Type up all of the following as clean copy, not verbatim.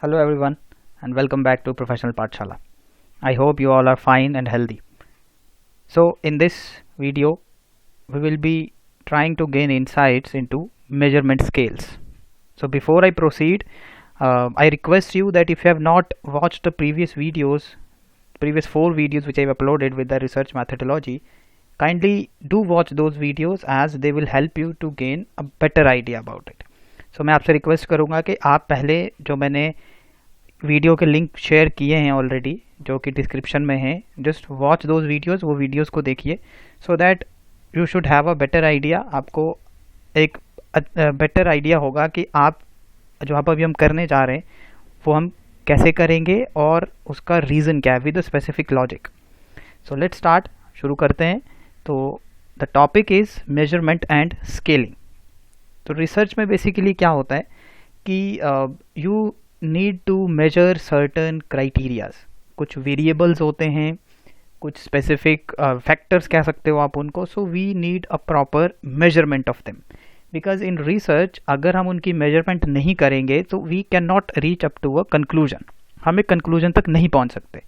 Hello everyone and welcome back to Professional Pathshala. I hope you all are fine and healthy. So in this video we will be trying to gain insights into measurement scales. So before I proceed, I request you that if you have not watched the previous 4 videos which I have uploaded with the research methodology, kindly do watch those videos as they will help you to gain a better idea about it. So मैं आपसे request करूँगा कि आप पहले जो मैंने video के link share किए हैं ऑलरेडी, जो कि डिस्क्रिप्शन में हैं, जस्ट वॉच दोज वीडियोस, वो वीडियोस को देखिए so that you should have a better idea. आपको एक बेटर आइडिया होगा कि आप जो अभी हम करने जा रहे हैं वो हम कैसे करेंगे और उसका रीज़न क्या है with the specific logic. So let's start, शुरू करते हैं। तो the topic is measurement and scaling. तो रिसर्च में बेसिकली क्या होता है कि you need to measure certain criterias. कुछ वेरिएबल्स होते हैं, कुछ स्पेसिफिक फैक्टर्स कह सकते हो आप उनको। So we need a proper measurement of them, because in research अगर हम उनकी मेजरमेंट नहीं करेंगे तो we can not reach up to a conclusion. हम एक कंक्लूजन तक नहीं पहुंच सकते।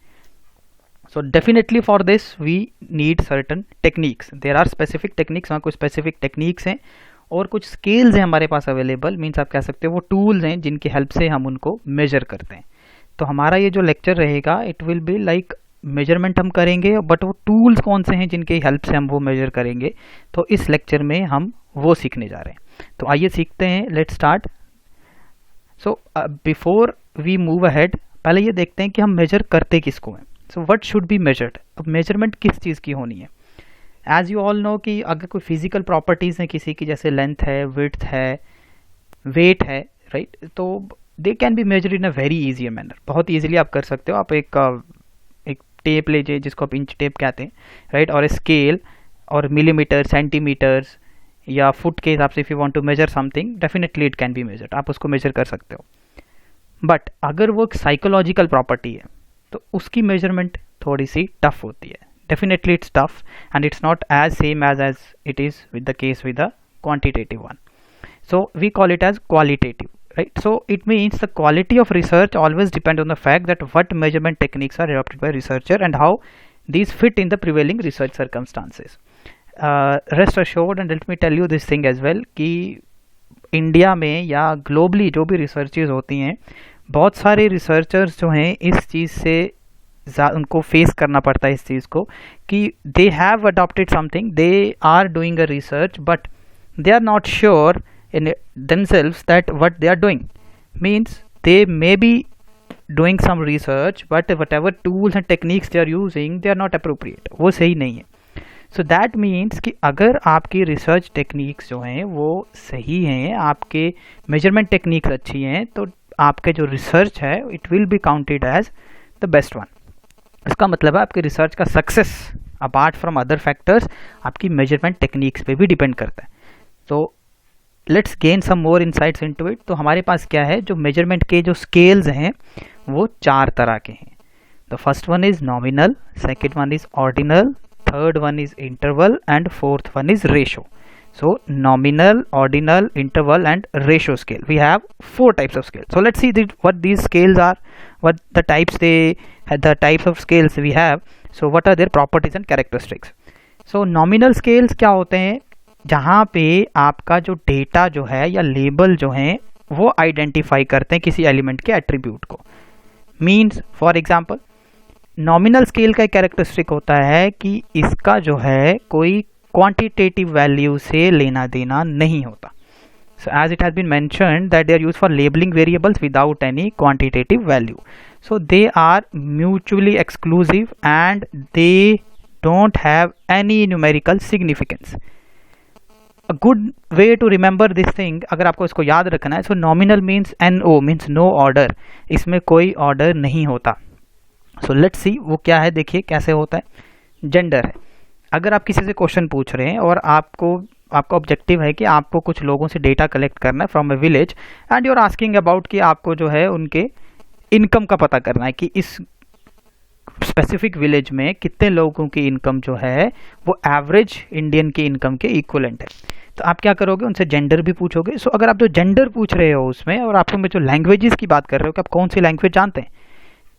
So definitely for this we need certain techniques. There are specific techniques, वहाँ कुछ स्पेसिफिक टेक्निक्स हैं और कुछ स्केल्स हैं हमारे पास अवेलेबल। मीन्स आप कह सकते हो वो टूल्स हैं जिनकी हेल्प से हम उनको मेजर करते हैं। तो हमारा ये जो लेक्चर रहेगा it will be like measurement हम करेंगे, बट वो टूल्स कौन से हैं जिनकी हेल्प से हम वो मेजर करेंगे, तो इस लेक्चर में हम वो सीखने जा रहे हैं। तो आइए सीखते हैं, let's start. So before we move ahead, पहले ये देखते हैं कि हम मेजर करते किसको हैं। So what should be measured. अब मेजरमेंट किस चीज़ की होनी है। एज यू ऑल नो कि अगर कोई फिजिकल प्रॉपर्टीज़ हैं किसी की, जैसे लेंथ है, विड्थ है, वेट है, राइट, तो they can be measure in a very easy manner. बहुत ईजिली आप कर सकते हो। आप एक टेप लीजिए जिसको आप इंच टेप कहते हैं, राइट, और स्केल और मिलीमीटर, सेंटीमीटर्स या फुट के हिसाब से if you want to measure something, definitely it can be measured. आप उसको मेजर कर सकते हो। बट अगर वो एक साइकोलॉजिकल प्रॉपर्टी है तो उसकी मेजरमेंट थोड़ी सी टफ होती है। Definitely it's tough and it's not as same as it is with the case with the quantitative one. So we call it as qualitative, right? So it means the quality of research always depend on the fact that what measurement techniques are adopted by researcher and how these fit in the prevailing research circumstances. Rest assured and let me tell you this thing as well कि India में या globally जो भी researches होती हैं, बहुत सारे researchers जो हैं इस चीज़ से उनको फेस करना पड़ता है इस चीज़ को कि they have adopted something, they are doing a research but they are not sure in themselves that what they are doing. Means they may be doing some research but whatever tools and techniques they are using they are not appropriate, वो सही नहीं है। So that means कि अगर आपकी research techniques जो हैं वो सही हैं, आपके मेजरमेंट टेक्निक्स अच्छी हैं, तो आपके जो रिसर्च है it will be counted as the best one. इसका मतलब है आपकी रिसर्च का success apart from other factors आपकी मेजरमेंट टेक्निक्स पे भी डिपेंड करता है। तो let's gain some more insights into it. तो हमारे पास क्या है, जो मेजरमेंट के जो स्केल्स हैं वो 4 तरह के हैं। The first one is nominal, second one is ordinal, third one is interval and fourth one is ratio. So nominal, ordinal, interval and ratio scale. We have 4 types of scale. So let's see what these scales are, what the types of scales we have. So what are their properties and characteristics. So nominal scales क्या होते हैं, जहाँ पे आपका जो data जो है या लेबल जो है वो आइडेंटिफाई करते हैं किसी एलिमेंट के एट्रीब्यूट को। Means for example nominal scale का एक कैरेक्टरिस्टिक होता है कि इसका जो है कोई क्वांटिटेटिव वैल्यू से लेना देना नहीं होता। So as it has been mentioned that they are used for labeling variables without any quantitative value. So they are mutually exclusive and they don't have any numerical significance. A good way to remember this thing, अगर आपको इसको याद रखना है, so nominal means NO means no order, इसमें कोई order नहीं होता। So let's see वो क्या है, देखिए कैसे होता है। जेंडर है, अगर आप किसी से क्वेश्चन पूछ रहे हैं और आपका ऑब्जेक्टिव है कि आपको कुछ लोगों से डेटा कलेक्ट करना है from a village and you are asking about कि आपको जो है उनके इनकम का पता करना है कि इस स्पेसिफिक विलेज में कितने लोगों की इनकम जो है वो एवरेज इंडियन की इनकम के इक्वलेंट है। तो आप क्या करोगे, उनसे जेंडर भी पूछोगे। सो अगर आप जो जेंडर पूछ रहे हो उसमें, और आप में जो लैंग्वेजेस की बात कर रहे हो कि आप कौन सी लैंग्वेज जानते हैं,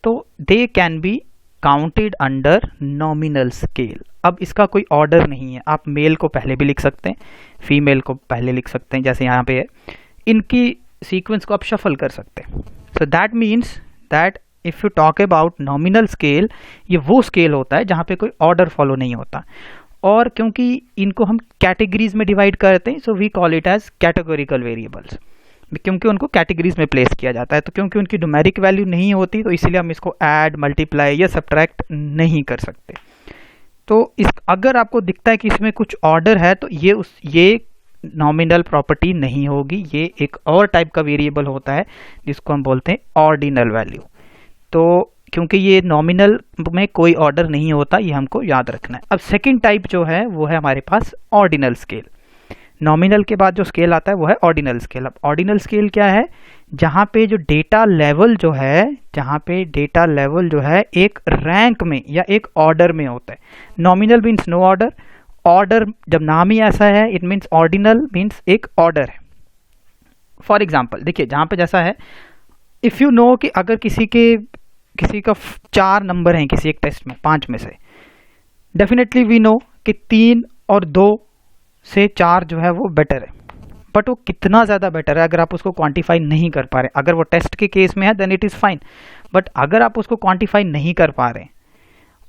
तो they can be counted under nominal scale. अब इसका कोई ऑर्डर नहीं है, आप मेल को पहले भी लिख सकते हैं, फीमेल को पहले लिख सकते हैं, जैसे यहाँ पे है, इनकी सीक्वेंस को आप शफल कर सकते हैं। So that means that if you talk about nominal scale, ये वो स्केल होता है जहाँ पे कोई ऑर्डर फॉलो नहीं होता। और क्योंकि इनको हम कैटेगरीज में डिवाइड करते हैं, so we call it as categorical variables, क्योंकि उनको कैटेगरीज में प्लेस किया जाता है। तो क्योंकि उनकी न्यूमेरिक वैल्यू नहीं होती, तो इसलिए हम इसको ऐड, मल्टीप्लाई या सब्ट्रैक्ट नहीं कर सकते। तो इस अगर आपको दिखता है कि इसमें कुछ ऑर्डर है, तो ये नॉमिनल प्रॉपर्टी नहीं होगी, ये एक और टाइप का वेरिएबल होता है जिसको हम बोलते हैं ऑर्डिनल वैल्यू। तो क्योंकि ये नॉमिनल में कोई ऑर्डर नहीं होता, ये हमको याद रखना है। अब सेकंड टाइप जो है वो है हमारे पास ऑर्डिनल स्केल। नॉमिनल के बाद जो स्केल आता है वो है ऑर्डिनल स्केल। अब ऑर्डिनल स्केल क्या है, जहाँ पे जो डेटा लेवल जो है, जहाँ पे डेटा लेवल जो है एक रैंक में या एक ऑर्डर में होता है। Nominal means no order, order जब नाम ही ऐसा है, इट मीन्स ऑर्डिनल मीन्स एक ऑर्डर है। फॉर एग्जाम्पल देखिए, जहाँ पे जैसा है, इफ़ यू नो कि अगर किसी का 4 नंबर हैं किसी एक टेस्ट में 5 में से, डेफिनेटली वी नो कि 3 और 2 से 4 जो है वो बेटर है। बट वो कितना ज़्यादा बेटर है अगर आप उसको क्वांटिफाई नहीं कर पा रहे। अगर वो टेस्ट के केस में है then it is fine, but अगर आप उसको क्वांटिफाई नहीं कर पा रहे,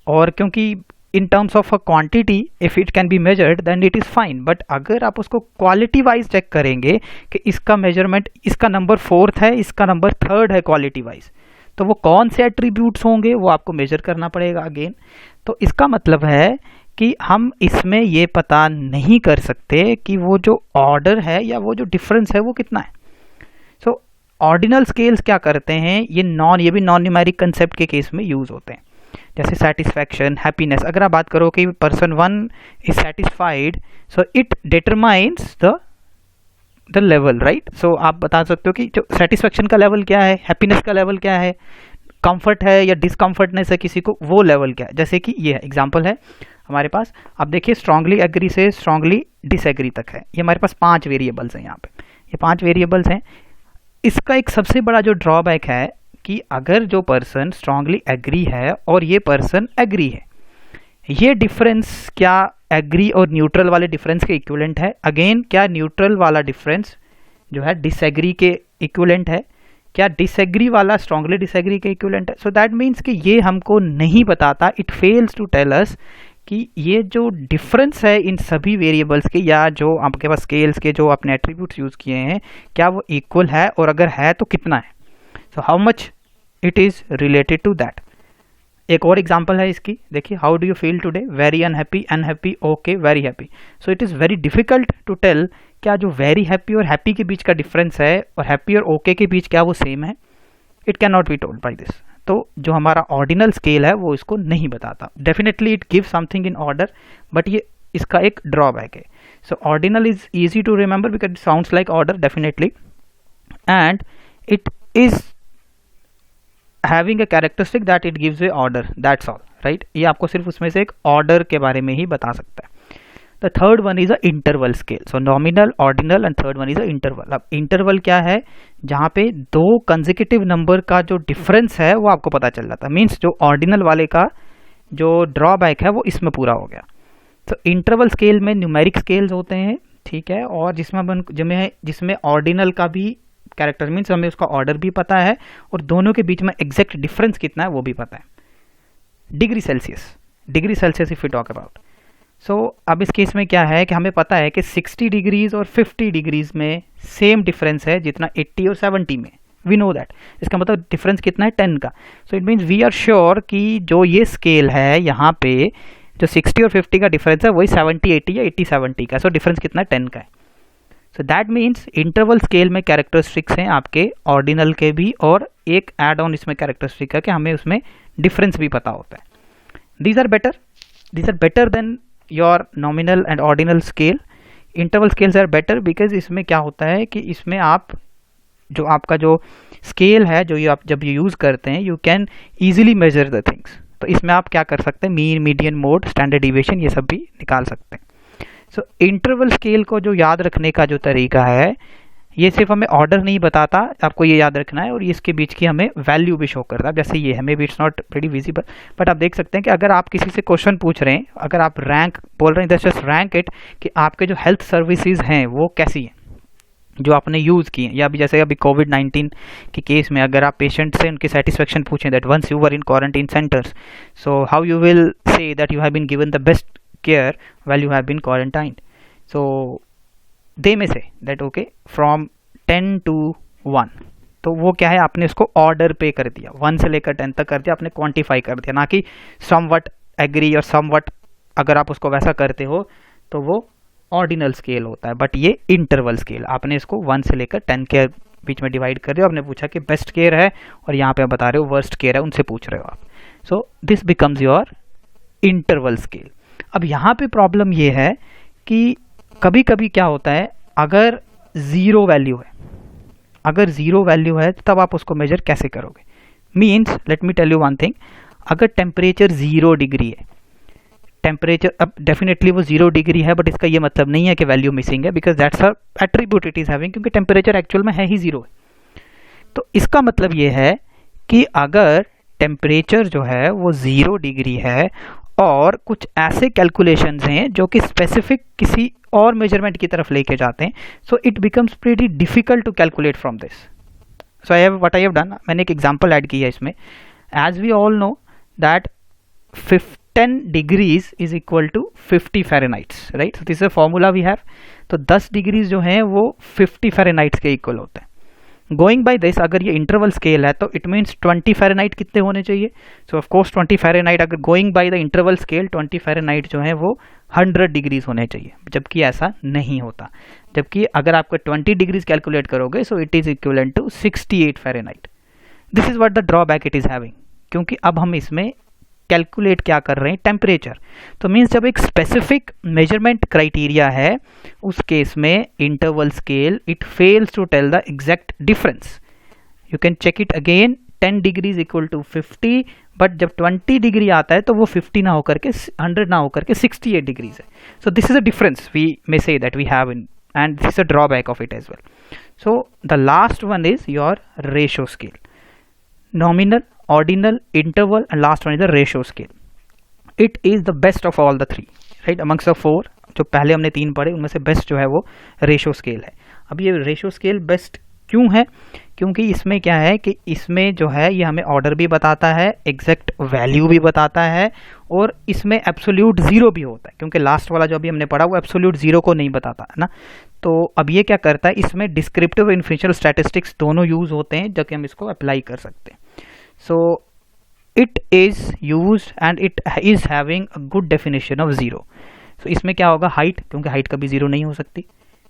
और क्योंकि in terms of a quantity if it can be measured then it is fine, but अगर आप उसको क्वालिटी वाइज चेक करेंगे कि इसका मेजरमेंट, इसका नंबर 4th है, इसका नंबर 3rd है क्वालिटी वाइज, तो वो कौन से एट्रीब्यूट्स होंगे वो आपको मेजर करना पड़ेगा अगेन। तो इसका मतलब है कि हम इसमें ये पता नहीं कर सकते कि वो जो ऑर्डर है या वो जो डिफरेंस है वो कितना है। सो ऑर्डिनल स्केल्स क्या करते हैं, ये भी नॉन न्यूमेरिक कंसेप्ट के केस में यूज होते हैं, जैसे सेटिस्फैक्शन, हैप्पीनेस। अगर आप बात करो कि person 1 is satisfied, so it determines the level, right. So आप बता सकते हो कि जो सेटिस्फैक्शन का लेवल क्या है, हैप्पीनेस का लेवल क्या है, कंफर्ट है या डिसकंफर्टनेस है किसी को, वो लेवल क्या है। जैसे कि ये एग्जांपल है हमारे पास, आप देखिए स्ट्रांगली एग्री से स्ट्रांगली डिसएग्री तक है। ये हमारे पास 5 वेरिएबल्स हैं यहाँ पे, ये 5 वेरिएबल्स हैं। इसका एक सबसे बड़ा जो ड्रॉबैक है कि अगर जो पर्सन स्ट्रांगली एग्री है और ये पर्सन एग्री है, ये डिफरेंस क्या एग्री और न्यूट्रल वाले डिफरेंस के इक्विवेलेंट है? अगेन, क्या न्यूट्रल वाला डिफरेंस जो है डिसएग्री के इक्विवेलेंट है? क्या डिसएग्री वाला स्ट्रांगली डिसएग्री के इक्विवेलेंट है? सो दैट मीन्स कि ये हमको नहीं बताता, it fails to tell us कि ये जो डिफरेंस है इन सभी वेरिएबल्स के, या जो आपके पास स्केल्स के जो आपने एट्रीब्यूट्स यूज किए हैं, क्या वो इक्वल है, और अगर है तो कितना है। So how much it is related to that. एक और एग्जांपल है इसकी, देखिए, how do you feel today, very unhappy, unhappy, okay, very happy. So it is very difficult to tell क्या जो वेरी हैप्पी और हैप्पी के बीच का डिफरेंस है और हैप्पी और ओके के बीच क्या वो सेम है। It can not be told by this. तो जो हमारा ऑर्डिनल स्केल है वो इसको नहीं बताता। Definitely it give something in order, but ये इसका एक ड्रॉबैक है। So ordinal is easy to remember because it sounds like order definitely, and it is having a characteristic that it gives a order, that's all, right. ये आपको सिर्फ उसमें से एक ऑर्डर के बारे में ही बता सकता है। The third one is a interval scale. So nominal, ordinal and third one is a interval. अब इंटरवल क्या है, जहाँ पे 2 कंसेक्यूटिव नंबर का जो डिफरेंस है वो आपको पता चल जाता है। मीन्स जो ऑर्डिनल वाले का जो ड्रॉबैक है वो इसमें पूरा हो गया। तो इंटरवल स्केल में न्यूमेरिक स्केल्स होते हैं, ठीक है, और जिसमें ऑर्डिनल का भी कैरेक्टर, मीन्स हमें उसका ऑर्डर भी पता है और दोनों के बीच में एग्जैक्ट डिफरेंस कितना है वो भी पता है। Degree Celsius if you talk about. So अब इस केस में क्या है कि हमें पता है कि 60 डिग्रीज और 50 डिग्रीज में सेम डिफरेंस है जितना 80 और 70 में, वी नो दैट। इसका मतलब डिफरेंस कितना है, 10 का। So it means we are sure कि जो ये स्केल है यहाँ पे जो 60 और 50 का डिफरेंस है वही 70-80 या 80-70 का। सो डिफरेंस कितना है, 10 का है। So that means interval scale में कैरेक्टरिस्टिक्स हैं आपके ऑर्डिनल के भी, और एक एड ऑन इसमें कैरेक्टरिस्टिक है कि हमें उसमें डिफरेंस भी पता होता है। These are better than your nominal and ordinal scale. Interval scales are better because इसमें क्या होता है कि इसमें आप जो आपका जो स्केल है जो आप जब यूज़ करते हैं, you can easily measure the things. तो इसमें आप क्या कर सकते हैं, mean, median, mode, standard deviation, ये सब भी निकाल सकते हैं। सो इंटरवल स्केल को जो याद रखने का जो तरीका है, ये सिर्फ हमें ऑर्डर नहीं बताता, आपको ये याद रखना है, और इसके बीच की हमें वैल्यू भी शो करता है। जैसे ये हमें भी it's not very visible, but आप देख सकते हैं कि अगर आप किसी से क्वेश्चन पूछ रहे हैं, अगर आप रैंक बोल रहे हैं, जस्ट रैंक इट कि आपके जो हेल्थ सर्विसेज हैं वो कैसी हैं जो आपने यूज़ किए, या अभी जैसे अभी कोविड-19 के केस में अगर आप पेशेंट से उनकी सेटिस्फेक्शन पूछें that once you were in quarantine centres, so how you will say that you have been given the best care while you have been quarantined. So they में से दैट ओके फ्रॉम 10 to 1, तो वो क्या है, आपने इसको order पे कर दिया, 1 से लेकर 10 तक कर दिया, आपने क्वांटिफाई कर दिया, ना कि समवट एग्री और समवट अगर आप उसको वैसा करते हो तो वो ऑर्डिनल स्केल होता है। बट ये इंटरवल स्केल, आपने इसको 1 से लेकर 10 के बीच में डिवाइड कर दिया, आपने पूछा कि बेस्ट केयर है और यहाँ पे आप बता रहे हो वर्स्ट केयर है, उनसे पूछ रहे हो आप। So this becomes your interval scale. अब यहाँ पे प्रॉब्लम ये है कि कभी कभी क्या होता है, अगर ज़ीरो वैल्यू है, अगर ज़ीरो वैल्यू है तब आप उसको मेजर कैसे करोगे। Means let me tell you one thing, अगर टेम्परेचर 0 डिग्री है, टेम्परेचर अब डेफिनेटली वो 0 डिग्री है, बट इसका ये मतलब नहीं है कि वैल्यू मिसिंग है, because that's a attribute it is having, क्योंकि टेम्परेचर एक्चुअल में है ही 0 है। तो इसका मतलब ये है कि अगर टेम्परेचर जो है वो 0 डिग्री है और कुछ ऐसे कैलकुलेशंस हैं जो कि स्पेसिफिक किसी और मेजरमेंट की तरफ लेके जाते हैं, so it becomes pretty difficult to calculate from this. So I have done, मैंने एक एग्जांपल ऐड किया इसमें। As we all know that 10 degrees is equal to 50 Fahrenheits, right. So this is a formula we have. तो 10 degrees जो हैं वो 50 फ़ारेनहाइट्स के equal होते हैं। गोइंग बाय दिस, अगर ये इंटरवल स्केल है तो इट मीन्स 20 फ़ारेनहाइट कितने होने चाहिए। सो ऑफ कोर्स 20 फ़ारेनहाइट, अगर going by the interval scale 20 Fahrenheit जो है वो 100 डिग्रीज होने चाहिए, जबकि ऐसा नहीं होता। जबकि अगर आपको 20 डिग्रीज कैलकुलेट करोगे so it is equivalent to 68 Fahrenheit. This is what the drawback it is having, क्योंकि अब हम इसमें कैलकुलेट क्या कर रहे हैं, टेम्परेचर। तो मीन्स जब एक स्पेसिफिक मेजरमेंट क्राइटेरिया है उस केस में interval scale it fails to tell the exact difference. You can check it again, 10 degrees equal to 50, but जब 20 डिग्री आता है तो वो 50 ना होकर के 100 ना होकर के 68 डिग्रीज है। So this is a difference we may say that we have in, and this is a drawback of it as well. So the last one is your ratio scale, nominal, ordinal, interval, and last one is the ratio scale. It is the best of all the three, right? Amongst the four, जो पहले हमने 3 पढ़े उनमें से best जो है वो ratio scale है। अब ये रेशियो स्केल बेस्ट क्यों है, क्योंकि इसमें क्या है कि इसमें जो है ये हमें ऑर्डर भी बताता है, एग्जैक्ट वैल्यू भी बताता है, और इसमें एब्सोल्यूट ज़ीरो भी होता है, क्योंकि लास्ट वाला जो अभी हमने पढ़ा वो एब्सोल्यूट ज़ीरो को नहीं बताता है ना। तो अब ये क्या करता है, इसमें डिस्क्रिप्टिव और इन्फिशियल स्टैटिस्टिक्स दोनों यूज़ होते हैं, जो कि हम इसको अप्लाई कर सकते हैं। So it is used and it is having a good definition of zero. So इसमें क्या होगा, हाइट, क्योंकि हाइट कभी जीरो नहीं हो सकती,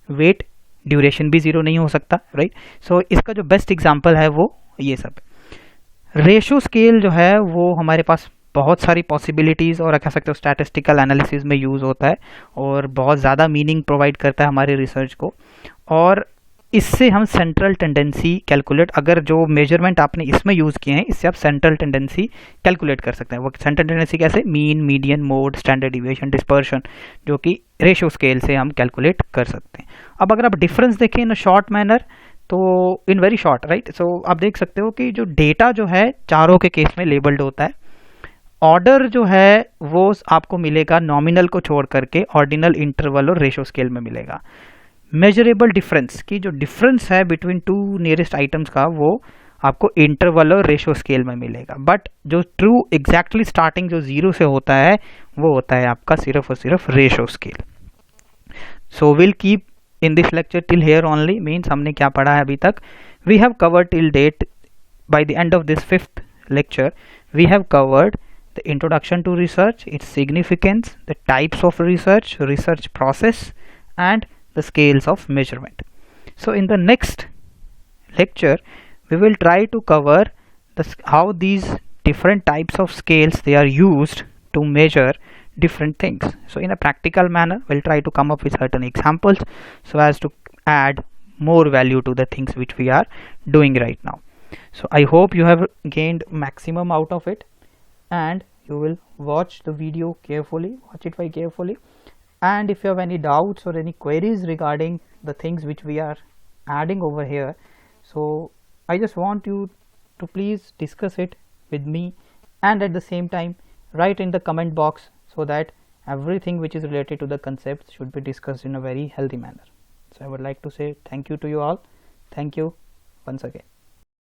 वेट, ड्यूरेशन भी जीरो नहीं हो सकता, राइट। सो इसका जो बेस्ट एग्जांपल है वो ये सब। रेशियो स्केल जो है वो हमारे पास बहुत सारी पॉसिबिलिटीज़ और कह सकते हो स्टैटिस्टिकल एनालिसिस में यूज़ होता है और बहुत ज़्यादा मीनिंग प्रोवाइड करता है हमारे रिसर्च को। और इससे हम सेंट्रल टेंडेंसी कैलकुलेट, अगर जो मेजरमेंट आपने इसमें यूज़ किए हैं इससे आप सेंट्रल टेंडेंसी कैलकुलेट कर सकते हैं। वो सेंट्रल टेंडेंसी कैसे, mean, median, mode, standard deviation, dispersion, जो कि रेशियो स्केल से हम कैलकुलेट कर सकते हैं। अब अगर आप डिफरेंस देखें इन शॉर्ट मैनर, तो in very short, right. So आप देख सकते हो कि जो डेटा जो है चारों के केस में लेबल्ड होता है। ऑर्डर जो है वो आपको मिलेगा नॉमिनल को छोड़ करके ऑर्डिनल, इंटरवल और रेशियो स्केल में मिलेगा। मेजरेबल डिफरेंस की जो डिफरेंस है बिटवीन 2 नियरेस्ट आइटम्स का वो आपको इंटरवल और रेशियो स्केल में मिलेगा। बट जो ट्रू एग्जैक्टली स्टार्टिंग जो 0 से होता है वो होता है आपका सिर्फ और सिर्फ ratio scale. So will keep in this lecture till here only, means हमने क्या पढ़ा है अभी तक। We have covered till date, by the end of this 5th lecture we have covered the introduction to research, its significance, the types of research, research process, and the scales of measurement. So in the next lecture we will try to cover how these different types of scales they are used to measure different things. So in a practical manner we'll try to come up with certain examples so as to add more value to the things which we are doing right now. So I hope you have gained maximum out of it, and you will watch the video carefully, watch it very carefully, and if you have any doubts or any queries regarding the things which we are adding over here, so I just want you to please discuss it with me, and at the same time write in the comment box, so that everything which is related to the concepts should be discussed in a very healthy manner. So I would like to say thank you to you all. Thank you once again.